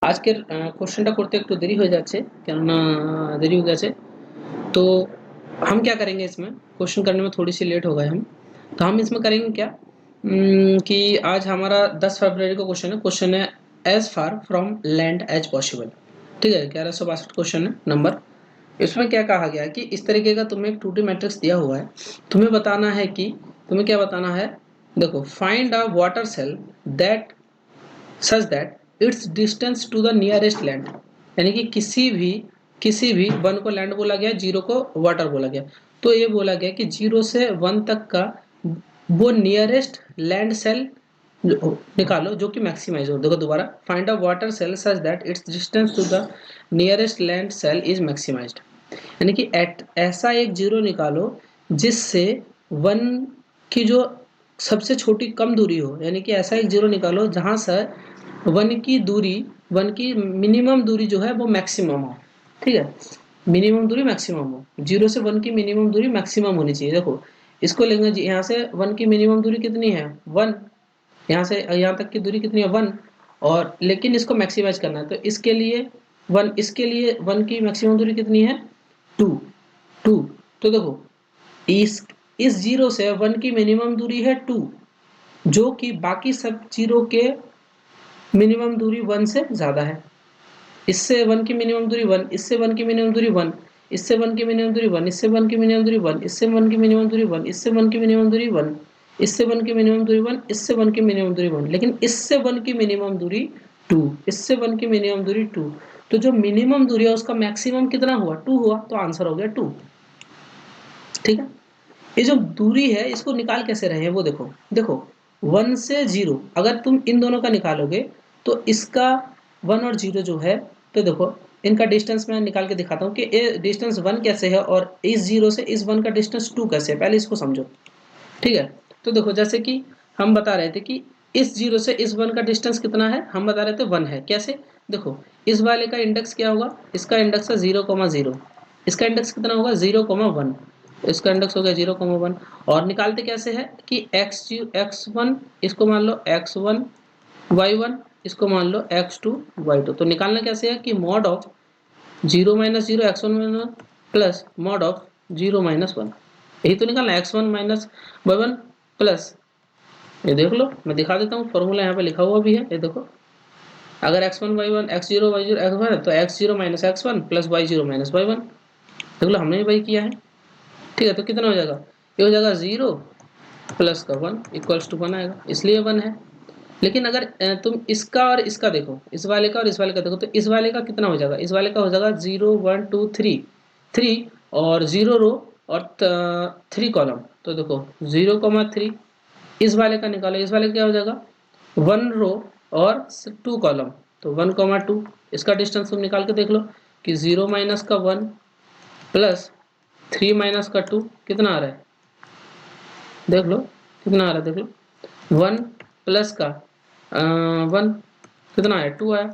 আজকের কোশ্চেনটা করতে একটু দেরি হয়ে যাচ্ছে, কেননা देरी हो गया से। तो हम क्या करेंगे इसमें, क्वेश्चन करने में थोड़ी सी लेट हो गए हम। तो हम इसमें करेंगे क्या, कि आज हमारा 10 फरवरी का क्वेश्चन है as far from land as possible. ठीक है, 1162 क्वेश्चन है नंबर। इसमें क्या कहा गया है कि इस तरीके का तुम्हें एक 2D मैट्रिक्स दिया हुआ है। तुम्हें बताना है कि तुम्हें क्या बताना है, देखो find a water cell that such that its distance to the nearest land, यानी कि किसी भी वन को लैंड बोला गया, जीरो को वाटर बोला गया। तो ये बोला गया कि जीरो से वन तक का वो नियरेस्ट लैंड सेल निकालो जो कि मैक्सिमाइज हो। देखो दोबारा, find a water cell such that its distance to the nearest land cell is maximised, यानी कि ऐसा एक जीरो निकालो जिससे वन की जो सबसे छोटी कम दूरी हो, यानी कि ऐसा एक जीरो निकालो जहां से वन की मिनिमम दूरी जो है वो मैक्सिमम हो। ठीक है, मिनिमम दूरी मैक्सिमम हो, जीरो से वन की मिनिमम दूरी मैक्सिमम होनी चाहिए। देखो इसको लेंगे जी, यहाँ से वन की मिनिमम दूरी कितनी है, वन। यहाँ से यहाँ तक की दूरी कितनी है, वन। और लेकिन इसको मैक्सिमाइज करना है, तो इसके लिए वन की मैक्सिमम दूरी कितनी है, टू। टू। तो देखो इस जीरो से वन की मिनिमम दूरी है टू, जो कि बाकी सब जीरो के मिनिमम दूरी वन से ज्यादा है। इससे वन की मिनिमम दूरी वन, इससे वन की मिनिमम दूरी वन, इससे वन की मिनिमम दूरी वन, इससे वन की मिनिमम दूरी वन, इससे वन की मिनिमम दूरी वन, इससे वन की मिनिमम दूरी वन, इससे वन की मिनिमम दूरी वन, इससे वन की मिनिमम दूरी वन, लेकिन इससे वन की मिनिमम दूरी टू, इससे वन की मिनिमम दूरी टू। तो जो मिनिमम दूरी है उसका मैक्सिमम कितना हुआ, टू हुआ, तो आंसर हो गया टू। ठीक है, ये जो दूरी है इसको निकाल कैसे रहे हैं वो देखो। देखो वन से जीरो, अगर तुम इन दोनों का निकालोगे तो इसका वन और जीरो जो है, तो देखो इनका डिस्टेंस मैं निकाल के दिखाता हूँ कि ये डिस्टेंस वन कैसे है और इस जीरो से इस वन का डिस्टेंस टू कैसे है, पहले इसको समझो। ठीक है, तो देखो जैसे कि हम बता रहे थे कि इस जीरो से इस वन का डिस्टेंस कितना है, हम बता रहे थे वन है। कैसे, देखो इस वाले का इंडेक्स क्या होगा, इसका इंडेक्स है 0,0, इसका इंडेक्स कितना होगा 0,1, इसका इंडेक्स हो गया 0,1। और निकालते कैसे है कि x1 इसको मान लो x1 y1, इसको मान लो x2 y2। तो निकालना कैसे है कि mod of 0 - 0 x1 plus mod of 0 - 1, यही तो निकालना, x1 माइनस y1 प्लस, ये देख लो मैं दिखा देता हूँ, फॉर्मूला यहाँ पे लिखा हुआ भी है, ये देखो। अगर x1 y1 x0 y0 x1 है तो x0 - x1 plus y0 - y1, देख लो हमने भी वही किया है। ठीक है, तो कितना हो जाएगा, ये हो जाएगा 0 प्लस का 1 इक्वल्स टू 1 आएगा, इसलिए 1 है। लेकिन अगर तुम इसका और इसका देखो, इस वाले का और इस वाले का देखो, तो इस वाले का कितना हो जाएगा, इस वाले का हो जाएगा 0 1 2 3, 3 और 0 रो और 3 कॉलम। तो देखो 0,3, इस वाले का निकालो, इस वाले का क्या हो जाएगा 1 रो और 2 कॉलम, तो 1,2। इसका डिस्टेंस तुम निकाल के देख लो कि 0 माइनस का 1 प्लस 3 माइनस का 2 कितना आ रहा है, देख लो कितना आ रहा है, देख लो 1 प्लस का 1 कितना आया, 2 आया।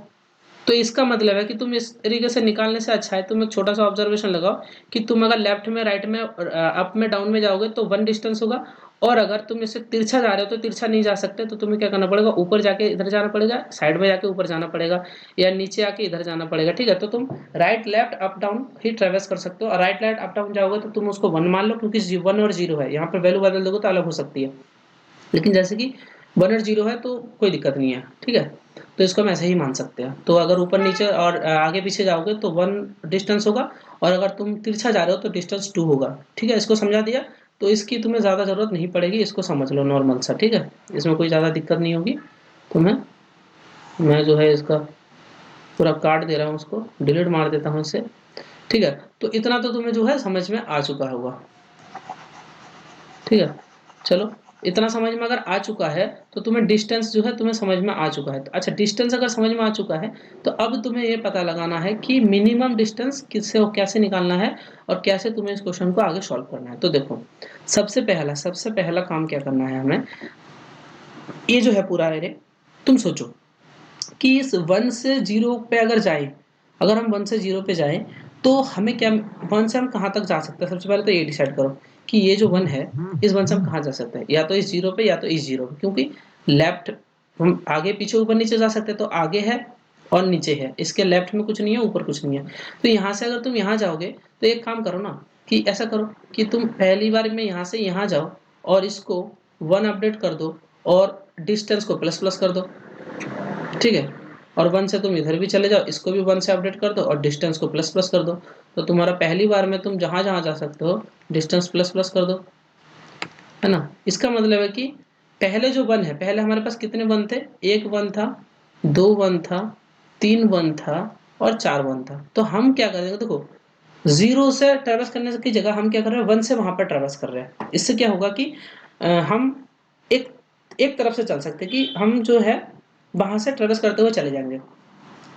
तो इसका मतलब है कि तुम इस तरीके से निकालने से अच्छा है तुम एक छोटा सा ऑब्जर्वेशन लगाओ कि तुम अगर लेफ्ट में राइट में अप में डाउन में जाओगे तो 1 डिस्टेंस होगा, और अगर तुम इससे तिरछा जा रहे हो तो तिरछा नहीं जा सकते, तो तुम्हें क्या करना पड़ेगा, ऊपर जाके इधर जाना पड़ेगा, साइड में जाके ऊपर जाना पड़ेगा, या नीचे आके इधर जाना पड़ेगा। ठीक है, तो तुम राइट लेफ्ट अप डाउन ही ट्रेवर्स कर सकते हो, और राइट लेफ्ट अप डाउन जाओगे तो तुम उसको 1 मान लो, क्योंकि 1 और 0 है, यहाँ पर वैल्यू बदल दोगे तो अलग हो सकती है, लेकिन जैसे कि 1 और 0 है तो कोई दिक्कत नहीं है। ठीक है, तो इसको हम ऐसे ही मान सकते हैं। तो अगर ऊपर नीचे और आगे पीछे जाओगे तो 1 डिस्टेंस होगा, और अगर तुम तिरछा जा रहे हो तो डिस्टेंस 2 होगा। ठीक है, इसको समझा दिया, तो इसकी तुम्हें ज़्यादा ज़रूरत नहीं पड़ेगी, इसको समझ लो नॉर्मल सा। ठीक है, इसमें कोई ज़्यादा दिक्कत नहीं होगी तुम्हें। मैं जो है इसका पूरा काट दे रहा हूँ, उसको डिलीट मार देता हूँ इससे। ठीक है, तो इतना तो तुम्हें जो है समझ में आ चुका होगा। ठीक है, चलो इतना समझ में अगर आ चुका है तो तुम्हें डिस्टेंस जो है तुम्हें समझ में आ चुका है। अच्छा, डिस्टेंस अगर समझ में आ चुका है तो अब तुम्हें ये पता लगाना है कि मिनिमम डिस्टेंस किससे और कैसे निकालना है, और कैसे तुम्हें इस क्वेश्चन को आगे सॉल्व करना है। तो देखो सबसे पहला काम क्या करना है हमें, ये जो है पूरा एरे, तुम सोचो कि इस 1 से 0 पे अगर जाए, अगर हम 1 से 0 पे जाएं तो हमें क्या, 1 से हम कहाँ तक जा सकते हैं, सबसे पहले तो ये डिसाइड करो कि ये जो 1 है इस 1 से हम कहाँ जा सकते हैं, या तो इस 0 पे या तो इस 0 पे, क्योंकि लेफ्ट हम आगे पीछे ऊपर नीचे जा सकते हैं, तो आगे है और नीचे है, इसके लेफ्ट में कुछ नहीं है, ऊपर कुछ नहीं है। तो यहाँ से अगर तुम यहाँ जाओगे तो एक काम करो ना, कि ऐसा करो कि तुम पहली बार में यहाँ से यहाँ जाओ और इसको 1 अपडेट कर दो और डिस्टेंस को प्लस प्लस कर दो, ठीक है। और 1 से तुम इधर भी चले जाओ, इसको भी 1 से अपडेट कर दो और डिस्टेंस को प्लस प्लस कर दो। तो तुम्हारा पहली बार में तुम जहाँ जहाँ जा सकते हो डिस्टेंस प्लस प्लस कर दो, है ना। इसका मतलब है कि पहले जो 1 है, पहले हमारे पास कितने 1 थे, एक 1 था, 2 1 था, 3 1 था और 4 1 था। तो हम क्या करेंगे, देखो जीरो से ट्रेवर्स करने की जगह हम क्या कर रहे हैं, 1 से वहां पर ट्रेवर्स कर रहे हैं। इससे क्या होगा कि हम एक एक तरफ से चल सकते हैं, कि हम जो है वहां से ट्रेवर्स करते हुए चले जाएंगे,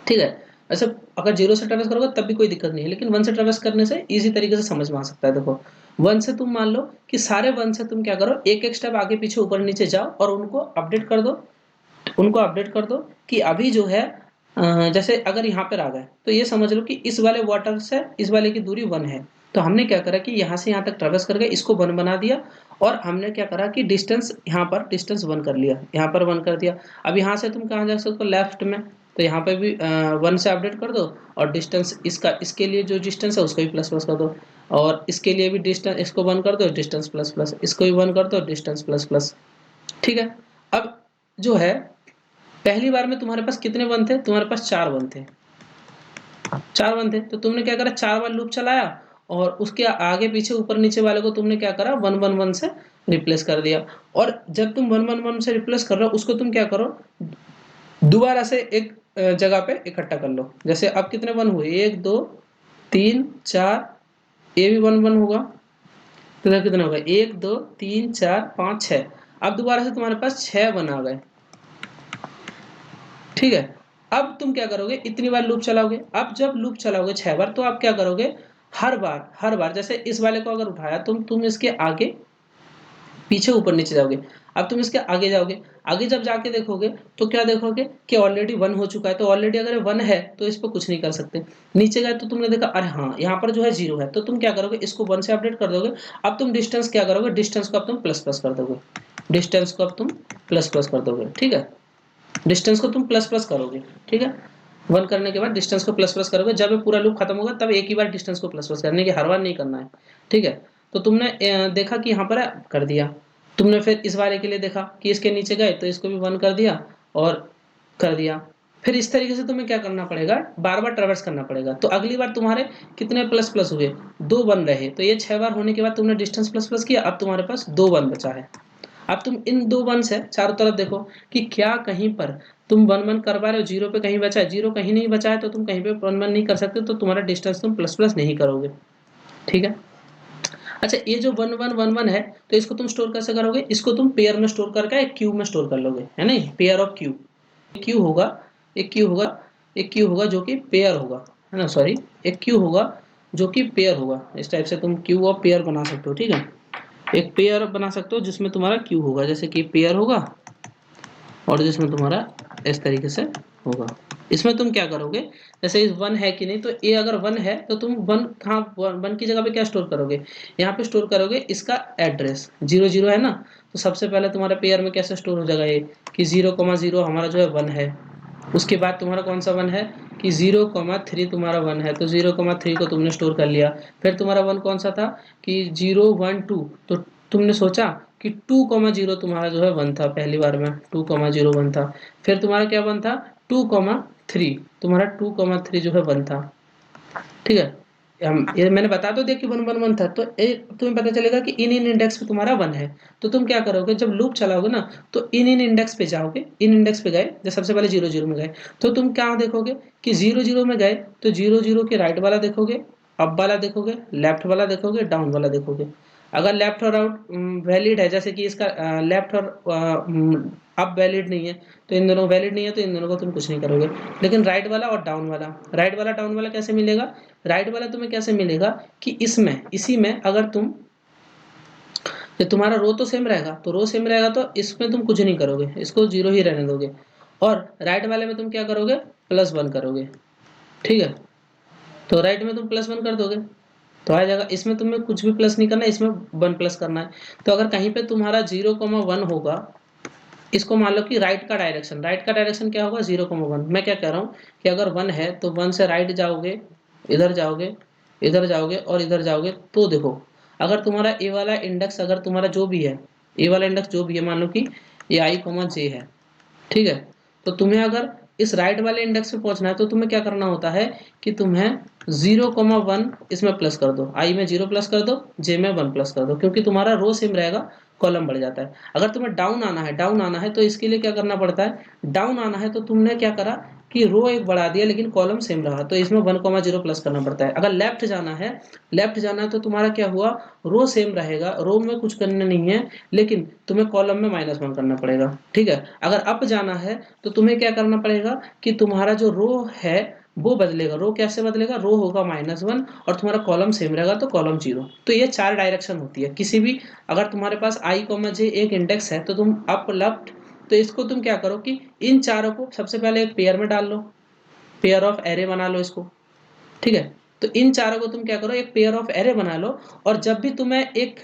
ठीक है। वैसे अगर जीरो से ट्रेवर्स करोगे तब भी कोई दिक्कत नहीं है, लेकिन 1 से ट्रेवर्स करने से इजी तरीके से समझ में आ सकता है। देखो 1 से तुम मान लो कि सारे 1 से तुम क्या करो, एक एक स्टेप आगे पीछे ऊपर नीचे जाओ और उनको अपडेट कर दो, उनको अपडेट कर दो कि अभी जो है जैसे अगर यहाँ पर आ गए तो ये समझ लो कि इस वाले वाटर से इस वाले की दूरी 1 है। तो हमने क्या करा कि यहाँ से यहाँ तक ट्रेवर्स करके इसको 1 बना दिया और हमने क्या करा कि डिस्टेंस यहाँ पर डिस्टेंस 1 कर लिया, यहाँ पर 1 कर दिया। अब यहाँ से तुम कहाँ जा सकते हो, लेफ्ट में, तो यहाँ पे भी 1 से अपडेट कर दो और डिस्टेंस इसका इसके लिए जो डिस्टेंस है उसको भी प्लस प्लस कर दो और इसके लिए भी डिस्टेंस, इसको 1 कर दो डिस्टेंस प्लस प्लस, इसको भी 1 कर दो डिस्टेंस प्लस प्लस, ठीक है। अब जो है पहली बार में तुम्हारे पास कितने 1 थे, तुम्हारे पास 4 1 थे, 4 1 थे। तो तुमने क्या करा, 4 बार लूप चलाया और उसके आगे पीछे ऊपर नीचे वाले को तुमने क्या करा, 1 1 1 से रिप्लेस कर दिया। और जब तुम 1 1 1 से रिप्लेस कर रहे हो उसको तुम क्या करो, दोबारा से एक जगह पे इकट्ठा कर लो। जैसे अब कितने 1 हुए, 1 2 3 4, ये भी 1 1 होगा, तो इधर कितना होगा, 1 2 3 4 5 6। अब दोबारा से तुम्हारे पास 6 1 आ गए, ठीक है। अब तुम क्या करोगे, इतनी बार लूप चलाओगे। अब जब लूप चलाओगे 6 बार तो आप क्या करोगे, हर बार जैसे इस वाले को अगर उठाया तुम इसके आगे पीछे ऊपर नीचे जाओगे। अब तुम इसके आगे जाओगे, आगे जब जाके देखोगे तो क्या देखोगे कि ऑलरेडी 1 हो चुका है। तो ऑलरेडी अगर 1 है तो इस पर कुछ नहीं कर सकते। नीचे गए तो तुमने देखा अरे हाँ यहाँ पर जो है 0 है, तो तुम क्या करोगे, इसको 1 से अपडेट कर दोगे। अब तुम डिस्टेंस क्या करोगे, डिस्टेंस को अब तुम प्लस प्लस कर दोगे, डिस्टेंस को अब तुम प्लस प्लस कर दोगे, ठीक है। डिस्टेंस को तुम प्लस प्लस करोगे, ठीक है। 1 करने के बाद डिस्टेंस को प्लस प्लस करोगे, जब ये पूरा लूप खत्म होगा तब एक ही बार डिस्टेंस को प्लस प्लस करने की, हर बार नहीं करना है, ठीक है। तो तुमने देखा कि यहाँ पर कर दिया। तुमने फिर इस वाले के लिए देखा कि इसके नीचे गए तो इसको भी 1 कर दिया और कर दिया। फिर इस तरीके से तुम्हें क्या करना पड़ेगा, बार बार ट्रेवर्स करना पड़ेगा। तो अगली बार तुम्हारे कितने प्लस प्लस हुए, 2 1 रहे। तो ये 6 बार होने के बाद तुमने डिस्टेंस प्लस प्लस किया, अब तुम्हारे पास 2 1 बचा है। अब तुम इन 2 1 से चारों तरफ देखो कि क्या कहीं पर तुम 1 1 कर पा रहे हो, 0 पे कहीं बचा है, 0 कहीं नहीं बचा है तो तुम कहीं पे 1 1 नहीं कर सकते, तो तुम्हारा डिस्टेंस तुम प्लस प्लस नहीं करोगे, ठीक है। अच्छा ये जो 1 1 1 1 है तो इसको तुम स्टोर कैसे करोगे, इसको तुम पेयर में स्टोर करके एक क्यूब में स्टोर कर लोगे, है ना, पेयर ऑफ क्यूब। क्यू होगा, एक क्यू होगा, एक क्यू होगा जो कि पेयर होगा, है ना, सॉरी, एक क्यू होगा जो कि पेयर होगा। इस टाइप से तुम क्यू ऑफ पेयर बना सकते हो, ठीक है। एक पेयर बना सकते हो जिसमें तुम्हारा क्यू होगा, जैसे कि पेयर होगा और जिसमें तुम्हारा इस तरीके से होगा। इसमें तुम क्या करोगे, जैसे इस 1 है कि नहीं, तो ये अगर 1 है तो तुम 1 कहाँ, 1 की जगह पे क्या स्टोर करोगे, यहाँ पे स्टोर करोगे इसका एड्रेस। 0 0 है ना, तो सबसे पहले तुम्हारे पेयर में कैसे स्टोर हो जाएगा ये कि 0,0 हमारा जो है 1 है। उसके बाद तुम्हारा कौन सा 1 है कि 0,3 तुम्हारा 1 है, तो 0,3 को तुमने स्टोर कर लिया। फिर तुम्हारा 1 कौन सा था कि 0 1 2, तो तुमने सोचा कि 2,0 तुम्हारा जो है 1 था, पहली बार में 2,0 1 था। फिर तुम्हारा क्या 1 था, 2,3, तुम्हारा 2,3 जो है 1 था, ठीक है। ये मैंने बता तो दिया कि 1 1 1 था, तो तुम्हें पता चलेगा कि इन इंडेक्स पे तुम्हारा 1 है। तो तुम क्या करोगे, जब लूप चलाओगे ना तो इन इंडेक्स पे जाओगे, इन इंडेक्स पे गए, जब सबसे पहले 0 0 में गए तो तुम क्या देखोगे कि 0 0 में गए तो 0 0 के राइट वाला देखोगे, अप वाला देखोगे, लेफ्ट वाला देखोगे, डाउन वाला देखोगे। अगर लेफ्ट और आउट वैलिड है, जैसे कि इसका लेफ्ट और अप वैलिड नहीं है, तो इन दोनों वैलिड नहीं है तो इन दोनों को तुम कुछ नहीं करोगे। लेकिन राइट वाला और डाउन वाला, राइट वाला डाउन वाला कैसे मिलेगा, राइट वाला तुम्हें कैसे मिलेगा कि इसमें इसी में अगर तुम, तो तुम्हारा रो तो सेम रहेगा, तो रो सेम रहेगा तो इसमें तुम कुछ नहीं करोगे, इसको 0 ही रहने दोगे। और राइट वाले में तुम क्या करोगे, +1 करोगे, ठीक है। तो राइट में तुम +1 कर दोगे तो आ जाएगा। इसमें तुम्हें कुछ भी प्लस नहीं करना है, इसमें 1 प्लस करना है। तो अगर कहीं पे तुम्हारा 0,1 होगा, इसको मान लो कि राइट का डायरेक्शन क्या होगा 0,1। मैं क्या कह रहा हूँ कि अगर 1 है तो 1 से राइट जाओगे, इधर जाओगे, इधर जाओगे और इधर जाओगे, तो देखो अगर तुम्हारा ए वाला इंडेक्स, अगर तुम्हारा जो भी है ए वाला इंडेक्स जो भी है, मान लो कि ये i, j है, ठीक है। तो तुम्हें अगर इस राइट वाले इंडेक्स पे पहुंचना है तो तुम्हें क्या करना होता है कि तुम्हें 0,1 इसमें प्लस कर दो, आई में 0 प्लस कर दो, जे में 1 प्लस कर दो, क्योंकि तुम्हारा रो सेम रहेगा, कॉलम बढ़ जाता है। अगर तुम्हें डाउन आना है तो इसके लिए क्या करना पड़ता है, डाउन आना है तो तुमने क्या करा कि रो एक बढ़ा दिया लेकिन कॉलम सेम रहा, तो इसमें 1,0 प्लस करना पड़ता है। अगर लेफ्ट जाना है तो तुम्हारा क्या हुआ, रो सेम रहेगा, रो में कुछ करना नहीं है, लेकिन तुम्हें कॉलम में -1 करना पड़ेगा, ठीक है। अगर अप जाना है तो तुम्हें क्या करना पड़ेगा कि तुम्हारा जो रो है वो बदलेगा। रो कैसे बदलेगा, रो होगा -1 और तुम्हारा कॉलम सेम रहेगा तो कॉलम 0। तो ये 4 डायरेक्शन होती है किसी भी, अगर तुम्हारे पास i, j एक इंडेक्स है तो तुम अप लेफ्ट, तो इसको तुम क्या करो कि इन चारों को सबसे पहले एक पेयर में डाल लो, पेयर ऑफ एरे बना लो इसको, ठीक है। तो इन चारों को तुम क्या करो, एक पेयर ऑफ एरे बना लो, और जब भी तुम्हें एक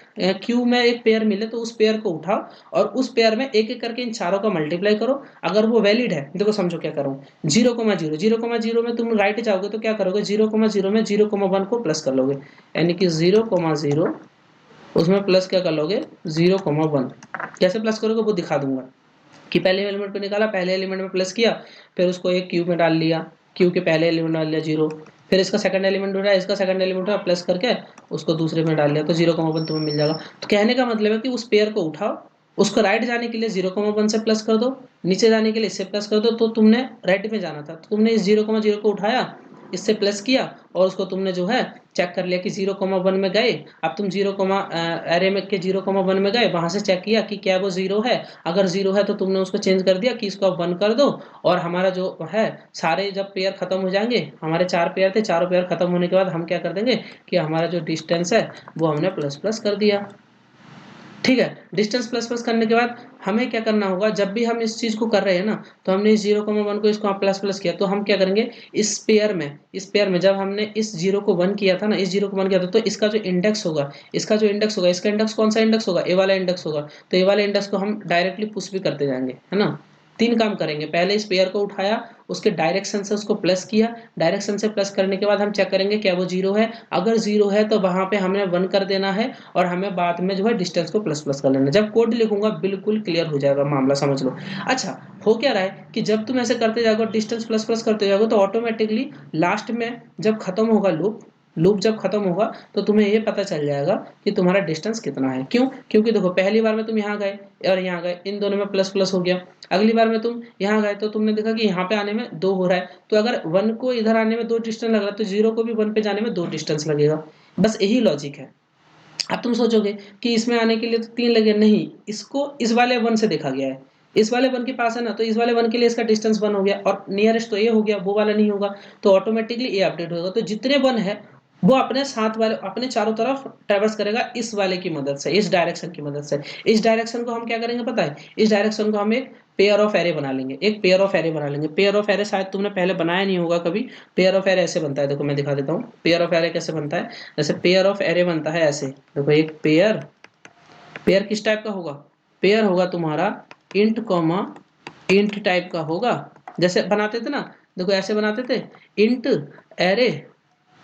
क्यू में एक पेयर मिले तो उस पेयर को उठाओ और उस पेयर में एक एक करके इन चारों का मल्टीप्लाई करो। अगर वो वैलिड है, देखो समझो क्या करूँ, 0,0 में तुम राइट जाओगे तो क्या करोगे, 0,0 में 0,1 को प्लस कर लोगे, यानी कि 0,0 उसमें प्लस क्या कर लोगे 0,1। कैसे प्लस करोगे वो दिखा दूंगा, कि पहले एलिमेंट को निकाला, पहले एलिमेंट में प्लस किया, फिर उसको एक क्यू में डाल लिया, क्यू के पहले एलिमेंट डाल लिया 0, फिर इसका सेकंड एलिमेंट उठाया, इसका सेकंड एलिमेंट उठाया, प्लस करके उसको दूसरे में डाल लिया, तो 0,1 तुम्हें मिल जाएगा। तो कहने का मतलब है कि उस पेयर को उठाओ, उसको राइट जाने के लिए 0,1 से प्लस कर दो, नीचे जाने के लिए इससे प्लस कर दो, तो तुमने राइट में जाना था तो तुमने इस 0,0 को उठाया, इससे प्लस किया और उसको तुमने जो है चेक कर लिया कि 0,1 में गए। अब तुम 0, एरे में के 0,1 में गए, वहां से चेक किया कि क्या वो 0 है, अगर 0 है तो तुमने उसको चेंज कर दिया कि इसको अब 1 कर दो, और हमारा जो है सारे जब पेयर खत्म हो जाएंगे, हमारे 4 पेयर थे, चारों पेयर खत्म होने के बाद हम क्या कर देंगे कि हमारा जो डिस्टेंस है वो हमने प्लस प्लस कर दिया, ठीक है। डिस्टेंस प्लस प्लस करने के बाद हमें क्या करना होगा, जब भी हम इस चीज को कर रहे हैं ना, तो हमने इस 0,1 को इसको प्लस प्लस किया, तो हम क्या करेंगे इस पेयर में जब हमने इस 0 को 1 किया था ना, इस 0 को 1 किया था, तो इसका इंडेक्स कौन सा इंडेक्स होगा, ए वाला इंडेक्स होगा, तो ए वाले इंडेक्स को हम डायरेक्टली पुश भी करते जाएंगे, है ना। 3 काम करेंगे, पहले इस पेयर को उठाया, उसके डायरेक्शन से उसको प्लस किया, डायरेक्शन से प्लस करने के बाद हम चेक करेंगे क्या वो 0 है, अगर 0 है तो वहां पे हमें 1 कर देना है, और हमें बाद में जो है डिस्टेंस को प्लस प्लस कर लेना। जब कोड लिखूंगा बिल्कुल क्लियर हो जाएगा मामला, समझ लो। अच्छा, हो क्या रहा है कि जब तुम ऐसे करते जाओगे, डिस्टेंस प्लस प्लस करते जाओगे, तो ऑटोमेटिकली लास्ट में जब खत्म होगा लूप जब खत्म होगा तो तुम्हें ये पता चल जाएगा कि तुम्हारा डिस्टेंस कितना है। क्यों, क्योंकि देखो पहली बार में तुम यहाँ गए और यहाँ गए, इन दोनों में प्लस प्लस हो गया, अगली बार में तुम यहाँ गए तो तुमने देखा कि यहाँ पे आने में 2 हो रहा है, तो अगर 1 को इधर आने में 2 डिस्टेंस लग रहा है तो 0 को भी 1 पे जाने में 2 डिस्टेंस लगेगा। बस यही लॉजिक है। अब तुम सोचोगे कि इसमें आने के लिए तो 3 लगे, नहीं, इसको इस वाले 1 से देखा गया है, इस वाले 1 के पास है ना, तो इस वाले 1 के लिए इसका डिस्टेंस 1 हो गया, और नियरेस्ट तो ये हो गया, वो वाला नहीं होगा, तो ऑटोमेटिकली ये अपडेट होगा। तो जितने 1 है वो अपने साथ वाले, अपने चारों तरफ ट्रेवर्स करेगा इस वाले की मदद से, इस डायरेक्शन की मदद से। इस डायरेक्शन को हम क्या करेंगे पता है, इस डायरेक्शन को हम एक पेयर ऑफ एरे बना लेंगे, पेयर ऑफ एरे शायद तुमने पहले बनाया नहीं होगा कभी। पेयर ऑफ एरे ऐसे बनता है, देखो मैं दिखा देता हूँ पेयर ऑफ एरे कैसे बनता है। जैसे पेयर ऑफ एरे बनता है ऐसे, देखो एक पेयर, पेयर किस टाइप का होगा, पेयर होगा तुम्हारा इंट कॉमा इंट टाइप का होगा, जैसे बनाते थे ना, देखो ऐसे बनाते थे, इंट एरे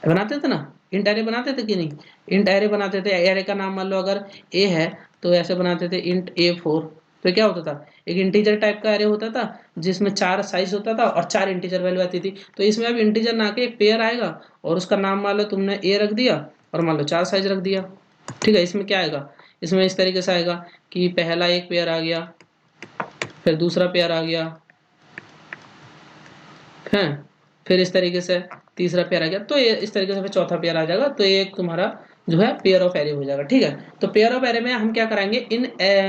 बनाते थे ना, इंट एरे बनाते थे कि नहीं, इंट एरे बनाते थे, एरे का नाम मान लो अगर ए है तो ऐसे बनाते थे इंट A4, तो क्या होता था, एक इंटीजर टाइप का एरे होता था जिसमें 4 साइज होता था और 4 इंटीजर वैल्यू आती थी। तो इसमें अब इंटीजर ना के एक पेयर आएगा और उसका नाम मान लो तुमने ए रख दिया और मान लो 4 साइज रख दिया, ठीक है। इसमें क्या आएगा, इसमें इस तरीके से आएगा कि पहला एक पेयर आ गया, फिर दूसरा पेयर आ गया है, फिर इस तरीके से तीसरा पेयर आ गया, तो ये इस तरीके से फिर चौथा पेयर आ जाएगा, तो ये एक तुम्हारा जो है पेयर ऑफ एरे हो जाएगा, ठीक है। तो पेयर ऑफ एरे में हम क्या कराएंगे, इन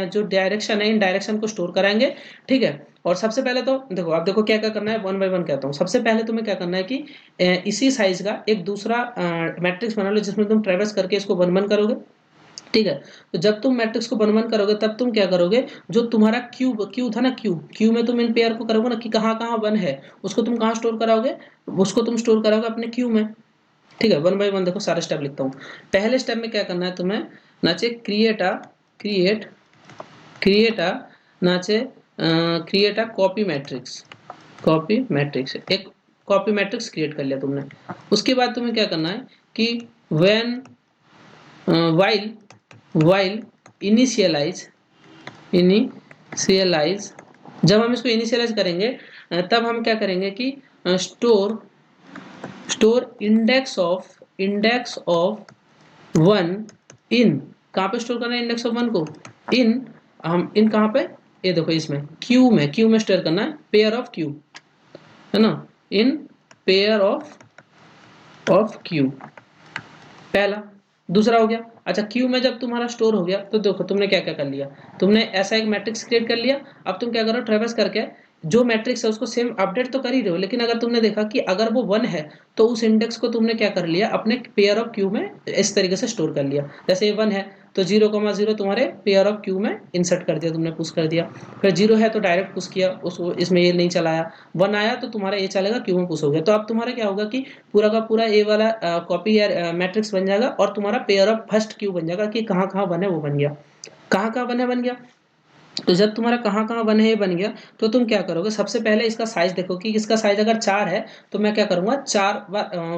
जो डायरेक्शन है इन डायरेक्शन को स्टोर कराएंगे, ठीक है। और सबसे पहले तो देखो, अब देखो क्या क्या करना है, 1 बाय 1 कहता हूँ। सबसे पहले तुम्हें क्या करना है कि इसी साइज का एक दूसरा मैट्रिक्स बना लो जिसमें तुम ट्रेवर्स करके इसको 1 1 करोगे, ठीक है। तो जब तुम मैट्रिक्स को 1 1 करोगे तब तुम क्या करोगे, जो तुम्हारा क्यू था ना, क्यू में तुम इन पेयर को करोगे ना कि कहाँ कहाँ 1 है, उसको तुम कहाँ स्टोर कराओगे, उसको तुम स्टोर कराओगे अपने क्यू में, ठीक है। 1 बाय 1 देखो सारे स्टेप लिखता हूँ। पहले स्टेप में क्या करना है तुम्हें, नाचे क्रिएट क्रिएट अ नाचे create a copy matrix. Copy matrix, एक कॉपी मैट्रिक्स क्रिएट कर लिया तुमने। उसके बाद तुम्हें क्या करना है कि when while while initialise initialise, जब हम इसको इनिशियलाइज करेंगे तब हम क्या करेंगे कि store store index of one in, कहाँ पे स्टोर करना है इंडेक्स ऑफ वन को? इन, हम इन कहाँ पे, ये देखो इसमें क्यू में स्टोर करना है, पेयर ऑफ क्यू, है ना, इन पेयर ऑफ क्यू, पहला। दूसरा हो गया, अच्छा क्यू में जब तुम्हारा स्टोर हो गया तो देखो तुमने क्या क्या कर लिया, तुमने ऐसा एक मैट्रिक्स क्रिएट कर लिया। अब तुम क्या करो, ट्रेवर्स करके जो मैट्रिक्स है उसको सेम अपडेट तो कर ही रहे हो, लेकिन अगर तुमने देखा कि अगर वो वन है तो उस इंडेक्स को तुमने क्या कर लिया, अपने पेयर ऑफ क्यू में इस तरीके से स्टोर कर लिया। जैसे ये वन है तो 0,0 तुम्हारे पेयर ऑफ क्यू में इंसर्ट कर दिया तुमने, पुश कर दिया। फिर 0 है तो डायरेक्ट पुश किया उसको, इसमें ये नहीं चलाया। 1 आया तो तुम्हारा ये चलेगा, क्यू में पुश हो गया। तो अब तुम्हारा क्या होगा कि पूरा का पूरा ए वाला कॉपी या मैट्रिक्स बन जाएगा और तुम्हारा पेयर ऑफ फर्स्ट क्यू बन जाएगा कि कहाँ कहाँ वन है वो बन गया, कहाँ कहाँ वन है बन गया। तो जब तुम्हारा कहाँ कहाँ वन है ये बन गया तो तुम क्या करोगे, सबसे पहले इसका साइज देखो कि इसका साइज अगर 4 है तो मैं क्या करूंगा, 4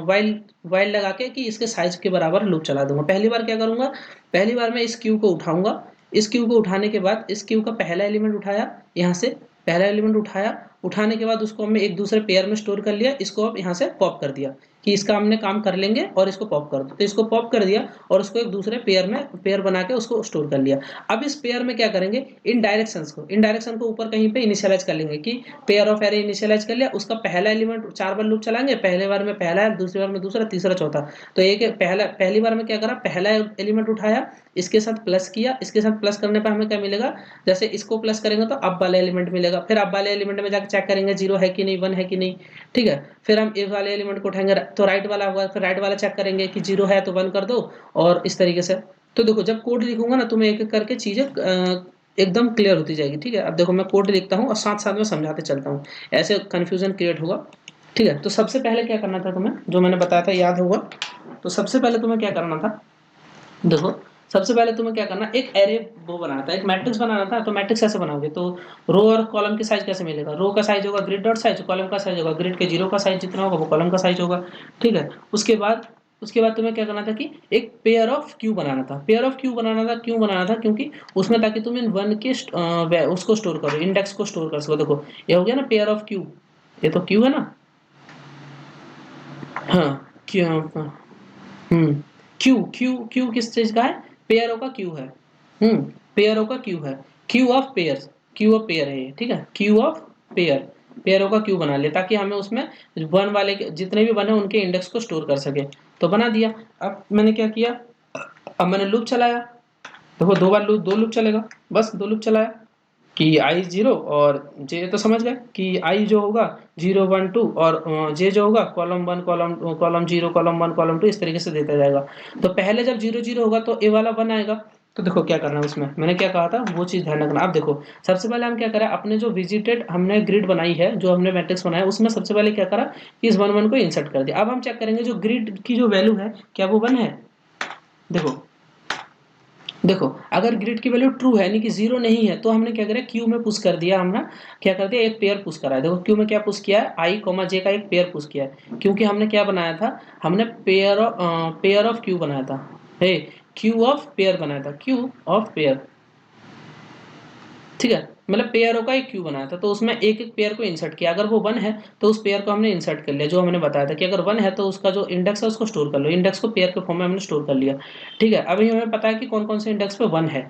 वाइल वाइल लगा के कि इसके साइज के बराबर लूप चला दूंगा। पहली बार क्या करूंगा, पहली बार मैं इस क्यू को उठाऊंगा, इस क्यू को उठाने के बाद इस क्यू का पहला एलिमेंट उठाया, यहाँ से पहला एलिमेंट उठाया, उठाने के बाद उसको हमने एक दूसरे पेयर में स्टोर कर लिया, इसको अब यहाँ से पॉप कर दिया कि इसका हमने काम कर लेंगे और इसको पॉप कर दो, तो इसको पॉप कर दिया और उसको एक दूसरे पेयर में पेयर बना के उसको स्टोर कर लिया। अब इस पेयर में क्या करेंगे, इन डायरेक्शन को ऊपर कहीं पे इनिशियलाइज कर लेंगे कि पेयर ऑफ एरे इनिशियलाइज कर लिया, उसका पहला एलिमेंट 4 बार लूप चलाएंगे, पहले बार में पहला है, दूसरी बार में दूसरा, तीसरा, चौथा। तो एक पहला पहली बार में क्या करा, पहला एलिमेंट उठाया, इसके साथ प्लस किया, इसके साथ प्लस करने पर हमें क्या मिलेगा, जैसे इसको प्लस करेंगे तो अब वाला एलिमेंट मिलेगा, फिर अब वाले एलिमेंट में जाकर चेक करेंगे 0 है कि नहीं, 1 है कि नहीं, ठीक है। फिर हम इस वाले एलिमेंट को उठाएंगे तो राइट वाला होगा, फिर राइट वाला चेक करेंगे कि 0 है तो 1 कर दो, और इस तरीके से। तो देखो जब कोड लिखूंगा ना तो मैं एक एक करके चीजें एकदम क्लियर होती जाएगी, ठीक है। अब देखो मैं कोड लिखता हूँ और साथ साथ में समझाते चलता हूँ, ऐसे कंफ्यूजन क्रिएट होगा, ठीक है। तो सबसे पहले क्या करना था तुम्हें, जो मैंने बताया था याद होगा। तो सबसे पहले तुम्हें क्या करना था, देखो सबसे पहले तुम्हें क्या करना, एक एरे वो बनाना था, एक मैट्रिक्स बनाना था। तो मैट्रिक्स कैसे बनाओगे, तो रो और कॉलम की साइज कैसे मिलेगा, रो का साइज होगा ग्रिड डॉट साइज, कॉलम का साइज होगा ग्रिड के जीरो का साइज जितना होगा वो कॉलम का साइज होगा, ठीक है। उसके बाद तुम्हें क्या करना था कि एक पेयर ऑफ क्यू बनाना था। पेयर ऑफ क्यू बनाना था, क्यों बनाना था, क्योंकि उसमें ताकि तुम इन वन के उसको स्टोर करो, इंडेक्स को स्टोर कर सको। देखो ये हो गया ना पेयर ऑफ क्यू, ये तो क्यू है ना, हाँ क्यू, हम्म, क्यू क्यू क्यू किस चीज का है, पेयरों का क्यू है, हम्म, पेयरों का क्यू है, Q of pairs, Q of pair है ये, ठीक है, क्यू ऑफ पेयर, पेयरों का क्यू बना ले ताकि हमें उसमें वन वाले जितने भी वन है उनके इंडेक्स को स्टोर कर सके। तो बना दिया। अब मैंने क्या किया, अब मैंने लूप चलाया, देखो दो बार लूप, दो लूप चलेगा, बस दो लूप चलाया कि आई 0 और जे, तो समझ गए कि आई जो होगा 0 1 2 और जे जो होगा कॉलम 1 कॉलम 0 कॉलम 1 कॉलम 2 इस तरीके से देता जाएगा। तो पहले जब 0 0 होगा तो ए वाला 1 आएगा। तो देखो क्या करना है उसमें, मैंने क्या कहा था वो चीज ध्यान रखना। अब देखो सबसे पहले हम क्या करें, अपने जो विजिटेड हमने ग्रिड बनाई है, जो हमने मैट्रिक्स बनाया उसमें सबसे पहले क्या करा, इस 1 1 को इंसर्ट कर दिया। अब हम चेक करेंगे जो ग्रिड की जो वैल्यू है क्या वो 1 है। देखो देखो अगर ग्रिड की वैल्यू ट्रू है यानी कि 0 नहीं है तो हमने क्या करा, क्यू में पुश कर दिया, हमने क्या कर दिया, एक पेयर पुश करा है। देखो क्यू में क्या पुश किया है, आई कॉमा जे का एक पेयर पुश किया है, क्योंकि हमने क्या बनाया था, हमने पेयर ऑफ क्यू बनाया था, हे क्यू ऑफ पेयर बनाया था, क्यू ऑफ पेयर, ठीक है। मतलब पेयरों का एक क्यू बनाया था तो उसमें एक एक पेयर को इंसर्ट किया, अगर वो 1 है तो उस पेयर को हमने इंसर्ट कर लिया, जो हमने बताया था कि अगर 1 है तो उसका जो इंडेक्स है उसको स्टोर कर लो, इंडेक्स को पेयर के फॉर्म में हमने स्टोर कर लिया, ठीक है। अभी हमें पता है कि कौन कौन से इंडेक्स पे 1 है,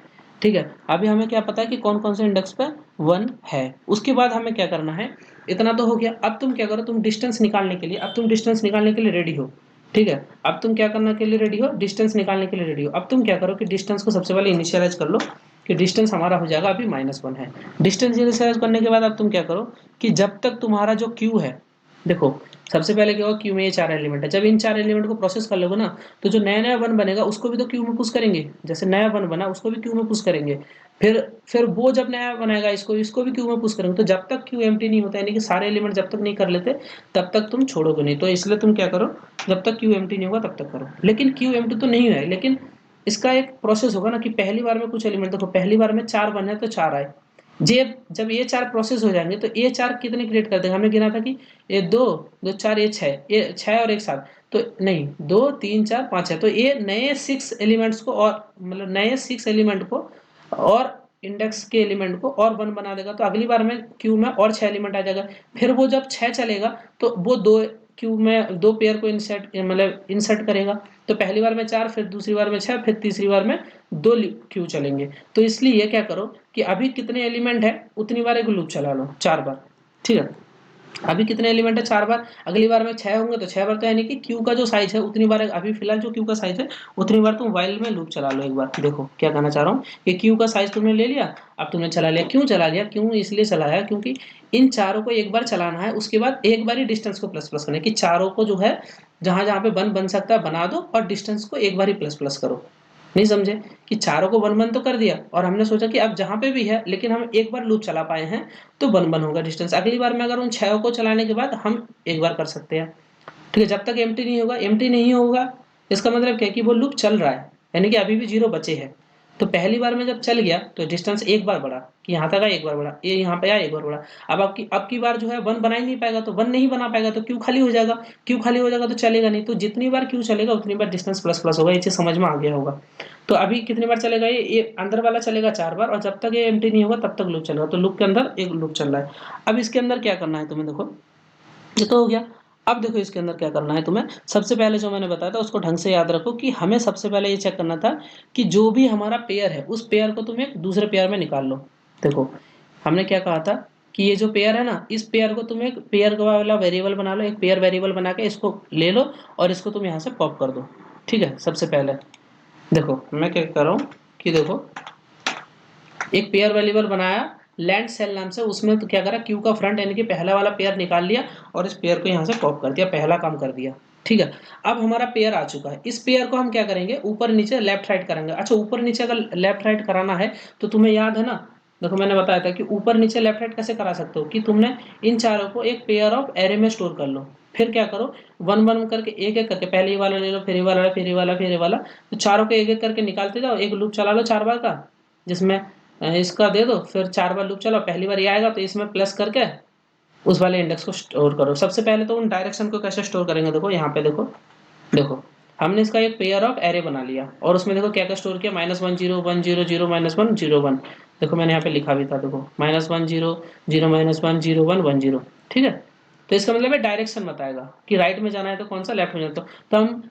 ठीक है। अभी हमें क्या पता है कि कौन कौन से इंडेक्स पे 1 है। उसके बाद हमें क्या करना है, इतना तो हो गया। अब तुम क्या करो, तुम डिस्टेंस निकालने के लिए, अब तुम डिस्टेंस निकालने के लिए रेडी हो, ठीक है। अब तुम क्या करने के लिए रेडी हो, डिस्टेंस निकालने के लिए रेडी हो। अब तुम क्या करो कि डिस्टेंस को सबसे पहले इनिशियलाइज कर लो कि डिस्टेंस हमारा हो जाएगा अभी -1 है। डिस्टेंस इनिशियलाइज करने के बाद अब तुम क्या करो कि जब तक तुम्हारा जो क्यू है, देखो सबसे पहले क्या होगा, क्यू में ये 4 एलिमेंट है, जब इन 4 एलिमेंट को प्रोसेस कर लोगे ना तो जो नया नया वन बनेगा उसको भी तो क्यू में पुश करेंगे, जैसे नया वन बना उसको भी क्यू में पुश करेंगे। फिर वो जब नया बनाएगा इसको इसको भी क्यू में पुश करेंगे। तो जब तक क्यू एम्प्टी नहीं होता यानी कि सारे एलिमेंट जब तक नहीं कर लेते तब तक तुम छोड़ोगे नहीं। तो इसलिए तुम क्या करो, जब तक क्यू एम्प्टी नहीं होगा तब तक करो। लेकिन क्यू एम्प्टी तो नहीं है, लेकिन इसका एक प्रोसेस होगा ना कि पहली बार में कुछ एलिमेंट, देखो पहली बार में 4 1 है तो 4 आए, जब ये चार प्रोसेस हो जाएंगे तो ये चार कितने क्रिएट कर देंगे, हमने गिना था कि ये दो, दो चार, ये छह और एक सात, तो नहीं, दो तीन चार पांच है, तो ये नए 6 एलिमेंट्स को, और मतलब नए 6 एलिमेंट को और इंडेक्स के एलिमेंट को और वन बना देगा। तो अगली बार में क्यू में और 6 एलिमेंट आ जाएगा। फिर वो जब 6 चलेगा तो वो दो क्यू में दो पेयर को इंसर्ट मतलब इंसर्ट करेगा। तो पहली बार में 4, फिर दूसरी बार में 6, फिर तीसरी बार में 2 क्यू चलेंगे। तो इसलिए क्या करो कि अभी कितने एलिमेंट है उतनी बार एक लूप चला लो 4 बार, ठीक है। अभी कितने एलिमेंट है 4 बार, अगली बार में 6 होंगे तो 6 बार, तो यानी कि क्यू का जो साइज है उतनी बार, अभी फिलहाल जो क्यू का साइज है उतनी बार तुम वाइल में लूप चला लो एक बार। देखो क्या कहना चाह रहा हूँ कि क्यू का साइज तुमने ले लिया, अब तुमने चला लिया। क्यों चला लिया, क्यों इसलिए चलाया क्योंकि इन चारों को एक बार चलाना है, उसके बाद एक बार ही डिस्टेंस को प्लस प्लस करना है, कि चारों को जो है जहां जहां पे वन बन सकता है बना दो और डिस्टेंस को एक बार ही प्लस प्लस करो। नहीं समझे कि चारों को वन वन तो कर दिया और हमने सोचा कि अब जहां पे भी है लेकिन हम एक बार लूप चला पाए हैं तो वन वन होगा डिस्टेंस। अगली बार में अगर उन छह को चलाने के बाद हम एक बार कर सकते हैं, ठीक है। जब तक एम्प्टी नहीं होगा, एम्प्टी नहीं होगा इसका मतलब क्या है कि वो लूप चल रहा है, यानी कि अभी भी जीरो बचे हैं। तो पहली बार में जब चल गया तो डिस्टेंस एक बार बढ़ा, कि यहाँ तक आया एक बार बढ़ा, ये यहाँ पे आया एक बार बढ़ा। अब की बार जो है वन बना ही नहीं पाएगा, तो वन नहीं बना पाएगा तो क्यू खाली हो जाएगा, क्यू खाली हो जाएगा तो चलेगा नहीं। तो जितनी बार क्यू चलेगा उतनी बार डिस्टेंस प्लस प्लस होगा। ये चीज समझ में आ गया होगा। तो अभी कितनी बार चलेगा, ये अंदर वाला चलेगा 4 बार, और जब तक ये एम्प्टी नहीं होगा तब तक लूप चलेगा। तो लूप के अंदर एक लूप चल रहा है। अब इसके अंदर क्या करना है तुम्हें, देखो ये तो हो गया। अब देखो इसके अंदर क्या करना है तुम्हें, सबसे पहले जो मैंने बताया था उसको ढंग से याद रखो कि हमें सबसे पहले ये चेक करना था कि जो भी हमारा पेयर है उस पेयर को तुम एक दूसरे पेयर में निकाल लो। देखो हमने क्या कहा था कि ये जो पेयर है ना, इस पेयर को तुम एक पेयर वाला वेरिएबल बना लो, एक पेयर वेरिएबल बना के इसको ले लो और इसको तुम यहाँ से पॉप कर दो, ठीक है। सबसे पहले देखो मैं क्या कर रहा हूँ कि देखो एक पेयर वेरिएबल बनाया लैंड सेल नाम से, उसमें तो क्या करा, क्यू का फ्रंट यानी कि पहला वाला पेयर निकाल लिया और इस पेयर को यहाँ से पॉप कर दिया, पहला काम कर दिया, ठीक है। अब हमारा पेयर आ चुका है, इस पेयर को हम क्या करेंगे, ऊपर नीचे लेफ्ट राइट करेंगे। अच्छा ऊपर नीचे अगर लेफ्ट राइट कराना है तो तुम्हें याद है ना, देखो मैंने बताया था कि ऊपर नीचे लेफ्ट राइट कैसे करा सकते हो, कि तुमने इन चारों को एक पेयर ऑफ एरे में स्टोर कर लो। फिर क्या करो, वन वन करके एक एक करके, पहले ये वाला ले लो, फिर ये वाला, फिर ये वाला, फिर ये वाला, तो चारों को एक एक करके निकालते जाओ, एक लूप चला लो 4 बार का, जिसमें इसका दे दो, फिर 4 बार लूप चलाओ, पहली बार ये आएगा तो इसमें प्लस करके उस वाले इंडेक्स को स्टोर करो। सबसे पहले तो उन डायरेक्शन को कैसे स्टोर करेंगे, देखो यहाँ पे देखो, देखो हमने इसका एक पेयर ऑफ एरे बना लिया और उसमें देखो क्या क्या स्टोर किया, -1 0 1 0 0 -1 0 1। देखो मैंने यहाँ पे लिखा भी था, देखो -1 0 0 -1 0 1 1 0, ठीक है। तो इसका मतलब है डायरेक्शन बताएगा कि राइट में जाना है तो कौन सा, लेफ्ट में जाना है तो हम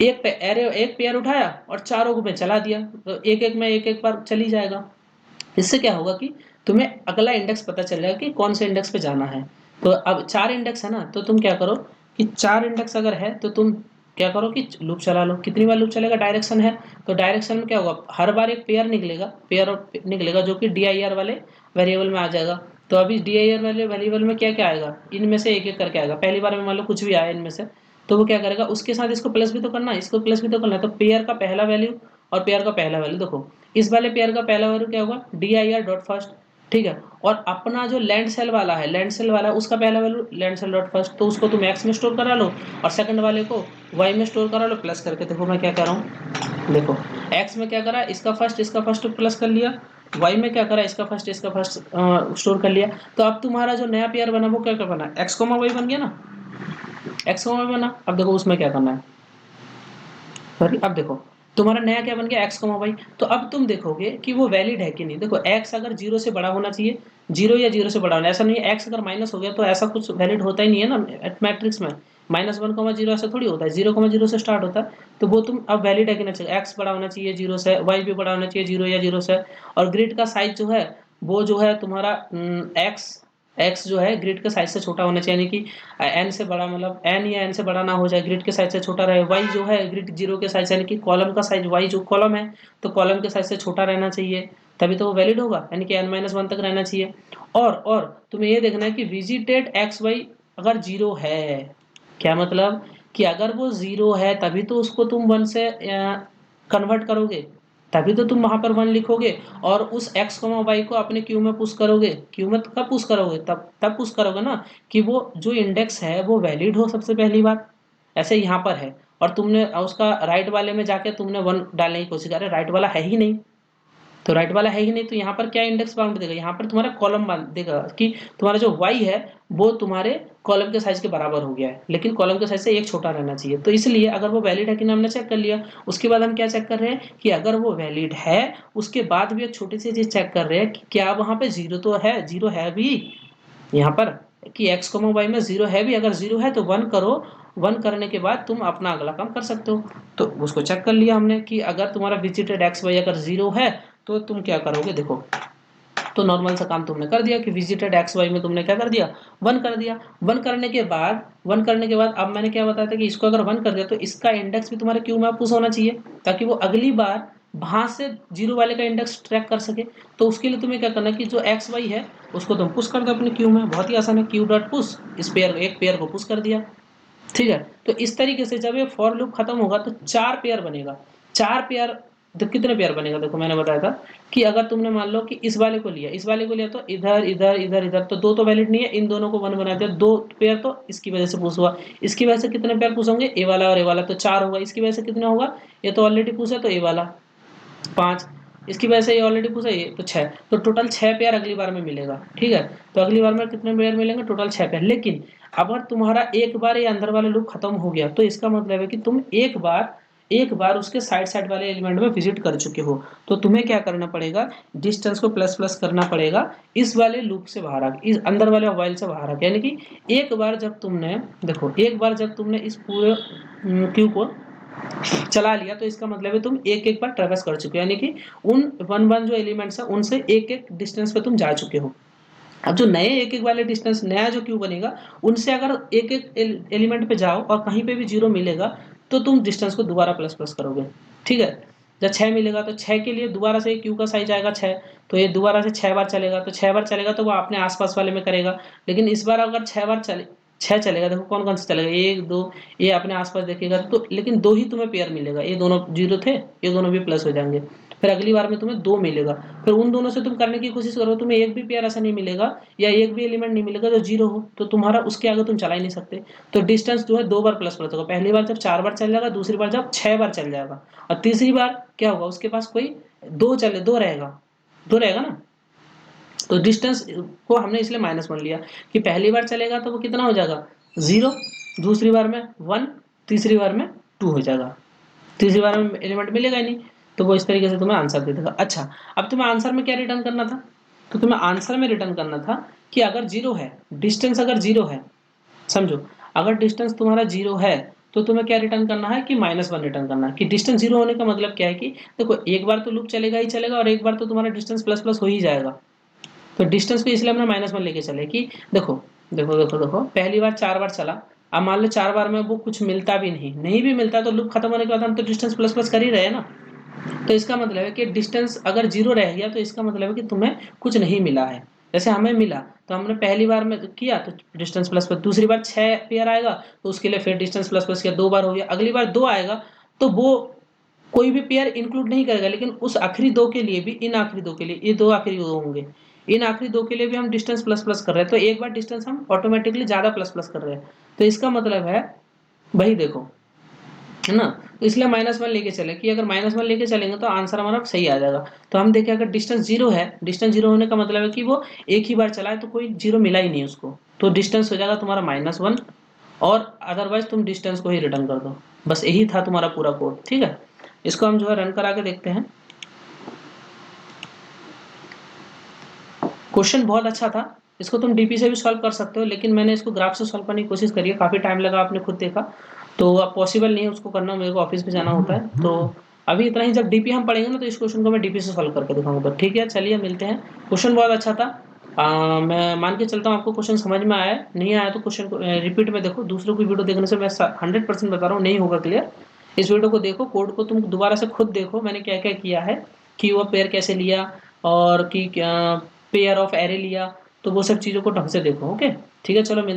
एक एरे एक पेयर उठाया और चारों को में चला दिया, तो एक एक में एक एक बार चली जाएगा। इससे क्या होगा कि तुम्हें अगला इंडेक्स पता चल जाएगा कि कौन से इंडेक्स पे जाना है। तो अब 4 इंडेक्स है ना, तो तुम क्या करो कि 4 इंडेक्स अगर है तो तुम क्या करो कि लूप चला लो। कितनी बार लूप चलेगा, डायरेक्शन है तो डायरेक्शन में क्या होगा, हर बार एक पेयर निकलेगा, पेयर निकलेगा जो कि dir वाले वेरिएबल में आ जाएगा। तो अभी dir वाले वेरिएबल में क्या क्या आएगा, इनमें से एक एक करके आएगा। पहली बार में मान लो कुछ भी आया इनमें से, तो वो क्या करेगा, उसके साथ इसको प्लस भी तो करना है, इसको प्लस भी तो करना है। तो पेयर का पहला वैल्यू और पेयर का पहला वैल्यू, देखो इस वाले पेयर का पहला वैल्यू क्या होगा, dir.first, ठीक है। और अपना जो लैंड सेल वाला है, लैंड सेल वाला उसका पहला value land cell dot first, तो उसको तुम एक्स में स्टोर करा लो और सेकंड वाले को वाई में स्टोर करा लो प्लस करके। देखो मैं क्या कर रहा हूँ, देखो एक्स में क्या करा, इसका फर्स्ट प्लस कर लिया, वाई में क्या करा, इसका फर्स्ट स्टोर कर लिया। तो अब तुम्हारा जो नया पेयर बना वो क्या क्या बना, एक्स कोमा वाई बन गया ना, एक्स कोमा वाई बना। अब देखो उसमें क्या करना है, सॉरी अब देखो तुम्हारा नया क्या बन गया, एक्स कमा वाई। तो अब तुम देखोगे कि वो वैलिड है कि नहीं। देखो एक्स अगर जीरो से बड़ा होना चाहिए, जीरो या जीरो से बड़ा होना, ऐसा नहीं है एक्स अगर माइनस हो गया तो ऐसा कुछ वैलिड होता ही नहीं है ना मैट्रिक्स में। -1 0 ऐसा थोड़ी होता है, 0 0 से स्टार्ट होता है। तो वो तुम अब वैलिड है कि नहीं, एक्स बड़ा होना चाहिए जीरो से, वाई भी बड़ा होना चाहिए जीरो या जीरो से। और ग्रिड का साइज जो है वो जो है तुम्हारा एक्स, एक्स जो है ग्रिड के साइज से छोटा होना चाहिए, यानी कि एन से बड़ा, मतलब एन या एन से बड़ा ना हो जाए, ग्रिड के साइज से छोटा रहे। वाई जो है ग्रिड जीरो के साइज, यानी कि कॉलम का साइज, वाई जो कॉलम है तो कॉलम के साइज से छोटा रहना चाहिए, तभी तो वो वैलिड होगा, यानी कि n-1 तक रहना चाहिए। और तुम्हें ये देखना है कि विजिटेड एक्स वाई अगर जीरो है, क्या मतलब कि अगर वो जीरो है तभी तो उसको तुम वन से कन्वर्ट करोगे, तभी तो तुम वहां पर वन लिखोगे और उस एक्स कॉमा वाई को अपने क्यू में पुश करोगे। क्यू में कब पुश करोगे, तब पुश करोगे ना कि वो जो इंडेक्स है वो वैलिड हो सबसे पहली बार। ऐसे यहाँ पर है और तुमने उसका राइट वाले में जाके तुमने वन डालने की कोशिश कर रहे, राइट वाला है ही नहीं, तो राइट वाला है ही नहीं, तो यहाँ पर क्या इंडेक्स बाउंड देगा, यहाँ पर तुम्हारा कॉलम देगा कि तुम्हारा जो y है वो तुम्हारे कॉलम के साइज के बराबर हो गया है, लेकिन कॉलम के साइज से एक छोटा रहना चाहिए। तो इसलिए अगर वो वैलिड है कि नहीं हमने चेक कर लिया, उसके बाद हम क्या चेक कर रहे हैं कि अगर वो वैलिड है उसके बाद भी एक छोटी सी चीज चेक कर रहे हैं कि क्या वहां पे जीरो तो है, जीरो है भी यहाँ पर कि x कोमा वाई में जीरो है भी, अगर जीरो है तो वन करो, वन करने के बाद तुम अपना अगला काम कर सकते हो। तो उसको चेक कर लिया हमने कि अगर तुम्हारा विजिटेड एक्स वाई अगर जीरो है तो तुम क्या करोगे, देखो तो नॉर्मल सा काम तुमने कर दिया कि विजिटेड एक्स वाई में तुमने क्या कर दिया, वन कर दिया। वन करने के बाद अब मैंने क्या बताया था कि इसको अगर वन कर दिया तो इसका इंडेक्स भी तुम्हारे क्यू में पुश होना चाहिए, ताकि वो अगली बार वहां से जीरो वाले का इंडेक्स ट्रैक कर सके। तो उसके लिए तुम्हें क्या करना है कि जो एक्स वाई है उसको तुम पुश कर दो अपने क्यू में, बहुत ही आसान है, क्यू डॉट पुश, इस पेयर एक पेयर को पुश कर दिया। ठीक है, तो इस तरीके से जब ये फॉर लूप खत्म होगा तो चार पेयर बनेगा। चार पेयर, तो कितने पेयर बनेगा, देखो मैंने बताया था कि अगर तुमने मान लो कि इस वाले को लिया, इस वाले को लिया तो इधर इधर इधर इधर, तो दो तो वैलिड नहीं है, इन दोनों को वन बना दिया, दो पेयर तो इसकी वजह से पूछ हुआ। इसकी वजह से कितने पेयर पूछ होंगे, ए वाला और ए वाला, तो चार होगा। इसकी वजह से कितना होगा, ये तो ऑलरेडी पूछा तो ए वाला पांच, इसकी वजह से ये ऑलरेडी पूछा ये तो छह, तो टोटल छह पेयर अगली बार में मिलेगा। ठीक है, तो अगली बार में कितने पेयर मिलेंगे, टोटल छह पेयर। लेकिन अगर तुम्हारा एक बार ये अंदर वाला लूप खत्म हो गया तो इसका मतलब है कि तुम एक बार उसके साइड साइड वाले एलिमेंट में विजिट कर चुके हो, तो तुम्हें क्या करना पड़ेगा, डिस्टेंस को प्लस प्लस करना पड़ेगा इस वाले लूप से बाहर आके, इस अंदर वाले वाइल से बाहर आके। यानी कि एक बार जब तुमने, देखो एक बार जब तुमने इस पूरे क्यू को चला लिया तो इसका मतलब है तुम एक एक बार ट्रेवर्स कर चुके हो, यानी कि उन वन वन जो एलिमेंट्स है उनसे एक एक डिस्टेंस पे तुम जा चुके हो। अब जो नए एक एक वाले डिस्टेंस, नया जो क्यू बनेगा उनसे अगर एक एक एलिमेंट पे जाओ और कहीं पे भी जीरो मिलेगा तो तुम डिस्टेंस को दोबारा प्लस प्लस करोगे। ठीक है, जब छह मिलेगा तो छह के लिए दोबारा से क्यू का साइज आएगा छह, तो ये दोबारा से छह बार चलेगा, तो छह बार चलेगा तो वो अपने आसपास वाले में करेगा। लेकिन इस बार अगर छह बार चले, छह चलेगा, देखो कौन कौन सा चलेगा, एक दो, ये अपने आसपास देखेगा तो, लेकिन दो ही तुम्हें पेयर मिलेगा, ये दोनों जीरो थे, ये दोनों भी प्लस हो जाएंगे। फिर अगली बार में तुम्हें दो मिलेगा, फिर उन दोनों से तुम करने की कोशिश करो, तुम्हें एक भी पेयर ऐसा नहीं मिलेगा या एक भी एलिमेंट नहीं मिलेगा जो जीरो हो, तो तुम्हारा उसके आगे तुम चला ही नहीं सकते। तो डिस्टेंस जो है दो बार प्लस प्लस होगा, पहली बार जब चार बार चल जाएगा, दूसरी बार जब छह बार चल जाएगा, और तीसरी बार क्या होगा, उसके पास कोई दो रहेगा, दो रहेगा ना। तो डिस्टेंस को हमने इसलिए माइनस वन लिया कि पहली बार चलेगा तो वो कितना हो जाएगा, जीरो, दूसरी बार में वन, तीसरी बार में टू हो जाएगा, तीसरी बार में एलिमेंट मिलेगा ही नहीं। तो वो इस तरीके से तुम्हें आंसर दे देगा। अच्छा, अब तुम्हें आंसर में क्या रिटर्न करना था, तो तुम्हें आंसर में रिटर्न करना था कि अगर जीरो है, डिस्टेंस अगर जीरो है, समझो अगर डिस्टेंस तुम्हारा जीरो है तो तुम्हें क्या रिटर्न करना है कि माइनस वन रिटर्न करना है। कि डिस्टेंस जीरो होने का मतलब क्या है कि देखो एक बार तो लूप चलेगा ही चलेगा और एक बार तो तुम्हारा डिस्टेंस प्लस प्लस हो ही जाएगा। तो डिस्टेंस को इसलिए हमने माइनस वन लेके चले कि देखो देखो पहली बार चार बार चला, अब मान लो चार बार में वो कुछ मिलता भी नहीं भी मिलता तो लूप खत्म होने के बाद हम तो डिस्टेंस प्लस प्लस कर ही रहे हैं ना। तो इसका मतलब है कि डिस्टेंस अगर जीरो रह गया तो इसका मतलब है कि तुम्हें कुछ नहीं मिला है। जैसे हमें मिला तो हमने पहली बार में किया तो डिस्टेंस प्लस प्लस, दूसरी बार छह पेयर आएगा तो उसके लिए फिर डिस्टेंस प्लस प्लस किया, दो बार हो गया, अगली बार दो आएगा तो वो कोई भी पेयर इंक्लूड नहीं करेगा, लेकिन उस आखिरी दो के लिए भी, इन आखिरी दो के लिए, ये दो आखिरी दो होंगे, इन आखिरी दो के लिए भी हम डिस्टेंस प्लस प्लस कर रहे हैं, तो एक बार डिस्टेंस हम ऑटोमेटिकली ज्यादा प्लस प्लस कर रहे हैं। तो इसका मतलब है वही देखो, है ना। तो इसलिए माइनस वन लेके चले कि अगर माइनस वन लेके चलेंगे तो आंसर हमारा सही आ जाएगा। तो हम देखें अगर डिस्टेंस जीरो है, डिस्टेंस जीरो होने का मतलब है कि वो एक ही बार चला है तो कोई जीरो मिला ही नहीं उसको, तो डिस्टेंस हो जाएगा तुम्हारा माइनस वन, और अदरवाइज तुम डिस्टेंस को ही रिटर्न कर दो। बस यही था तुम्हारा पूरा कोड। ठीक है, इसको हम जो है रन करा के देखते हैं। क्वेश्चन बहुत अच्छा था, इसको तुम डीपी से भी सॉल्व कर सकते हो, लेकिन मैंने इसको ग्राफ से सॉल्व करने की कोशिश करी है, काफ़ी टाइम लगा, आपने खुद देखा। तो अब पॉसिबल नहीं है उसको करना, मेरे को ऑफिस पे जाना होता है। तो अभी इतना ही, जब डीपी हम पढ़ेंगे ना तो इस क्वेश्चन को मैं डीपी से सॉल्व करके दिखाऊंगा। तो ठीक है, चलिए मिलते हैं। क्वेश्चन बहुत अच्छा था। मैं मान के चलता हूँ आपको क्वेश्चन समझ में आया, नहीं आया तो क्वेश्चन को रिपीट में देखो, दूसरों की वीडियो देखने से मैं 100% बता रहा हूँ नहीं होगा क्लियर। इस वीडियो को देखो, कोड को तुम दोबारा से खुद देखो मैंने क्या क्या किया है, कि वो पेयर कैसे लिया, और कि क्या पेयर ऑफ एरे लिया, तो वो सब चीज़ों को ढंग से देखो। ओके, ठीक है, चलो मिलते